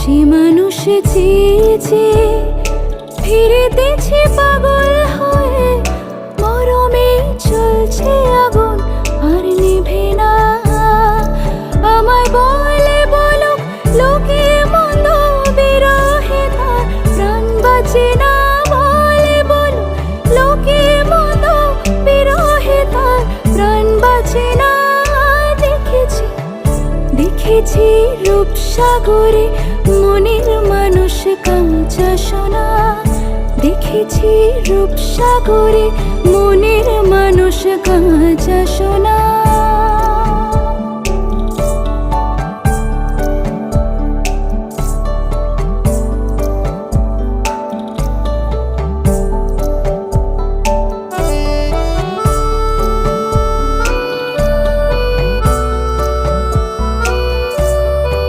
সে মানুষ চেয়েছে ফিরেতেছে পাগল হয়ে, মরমে চলছে আগুন আর নিভে না। আমায় বলে বলুক লোকে মন্দ, বিরহে তার প্রাণ বাঁচে না। বলে বলুক লোকে মন্দ, বিরহে তার প্রাণ বাঁচে না। দেখেছি দেখেছি রূপসাগরে মনের মানুষ কাঁচা সোনা। দেখেছি রূপসাগরে মনের মানুষ কাঁচা সোনা।